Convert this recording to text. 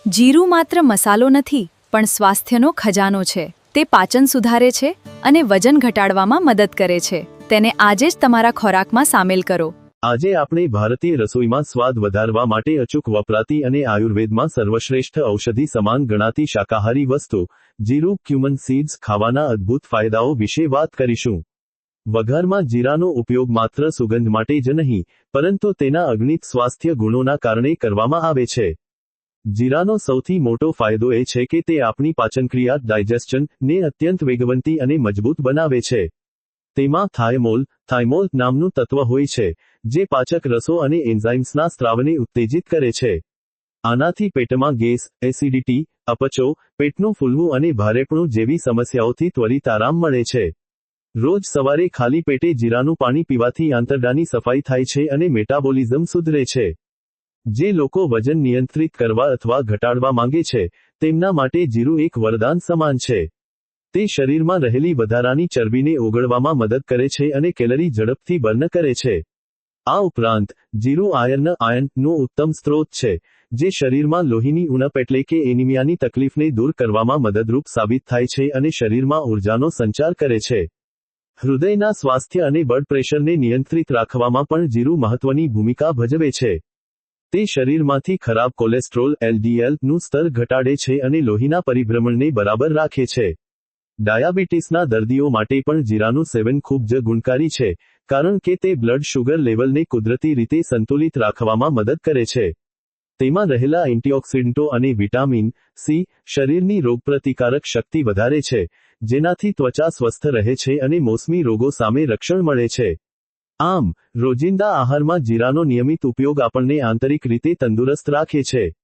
જીરું માત્ર મસાલો નથી, પણ સ્વાસ્થ્યનો ખજાનો છે. તે પાચન સુધારે છે અને વજન ઘટાડવામાં મદદ કરે છે. તેને આજે જ તમારા ખોરાકમાં સામેલ કરો. આજે આપણે ભારતીય રસોઈમાં સ્વાદ વધારવા માટે અચૂક વપરાતી અને આયુર્વેદમાં સર્વશ્રેષ્ઠ ઔષધિ સમાન ગણાતી શાકાહારી વસ્તુ જીરું ક્યુમન સીડ્સ ખાવાના અદ્ભુત ફાયદાઓ વિશે વાત કરીશું. વઘારમાં જીરાનો ઉપયોગ માત્ર સુગંધ માટે જ નહીં, પરંતુ તેના અગણિત સ્વાસ્થ્ય ગુણોના કારણે કરવામાં આવે છે. જીરાનો સૌથી મોટો ફાયદો એ છે કે તે આપણી પાચનક્રિયા ડાયજેસ્શન ને અત્યંત વેગવંતી અને મજબૂત બનાવે છે. તેમાં થાઇમોલ નામનું તત્વ હોય છે, જે પાચક રસો અને એન્ઝાઇમ્સના સ્ત્રાવને ઉત્તેજિત કરે છે. આનાથી પેટમાં ગેસ, એસિડિટી, અપચો, પેટનું ફૂલવું અને ભારેપણું જેવી સમસ્યાઓથી ત્વરિત આરામ મળે છે. રોજ સવારે ખાલી પેટે જીરાનું પાણી પીવાથી આંતરડાની સફાઈ થાય છે અને મેટાબોલિઝમ સુધરે છે. જે લોકો વજન નિયંત્રિત કરવા અથવા ઘટાડવા માંગે છે, તેમના માટે જીરું એક વરદાન સમાન છે. તે શરીરમાં રહેલી વધારાની ચરબીને ઓગળવામાં મદદ કરે છે અને કેલરી ઝડપથી બર્ન કરે છે. આ ઉપરાંત, જીરું આયર્નનો ઉત્તમ સ્ત્રોત છે, જે શરીરમાં લોહીની ઉણપ એટલે કે એનિમિયાની તકલીફને દૂર કરવામાં મદદરૂપ સાબિત થાય છે અને શરીરમાં ઊર્જાનો સંચાર કરે છે. હૃદયના સ્વાસ્થ્ય અને બ્લડ પ્રેશરને નિયંત્રિત રાખવામાં પણ જીરું મહત્વની ભૂમિકા ભજવે છે. તે શરીરમાંથી ખરાબ કોલેસ્ટ્રોલ LDL નું સ્તર ઘટાડે છે અને લોહીના પરિભ્રમણને બરાબર રાખે છે. ડાયાબિટીસના દર્દીઓ માટે પણ જીરાનું સેવન ખૂબ જ ગુણકારી છે, કારણ કે તે બ્લડ શુગર લેવલને કુદરતી રીતે સંતુલિત રાખવામાં મદદ કરે છે. તેમાં રહેલા એન્ટીઓક્સિડન્ટો અને વિટામિન સી શરીરની રોગપ્રતિકારક શક્તિ વધારે છે, જેનાથી ત્વચા સ્વસ્થ રહે છે અને મોસમી રોગો સામે રક્ષણ મળે છે. આમ, રોજિંદા આહારમાં જીરાનો નિયમિત ઉપયોગ આપણને આંતરિક રીતે તંદુરસ્ત રાખે છે.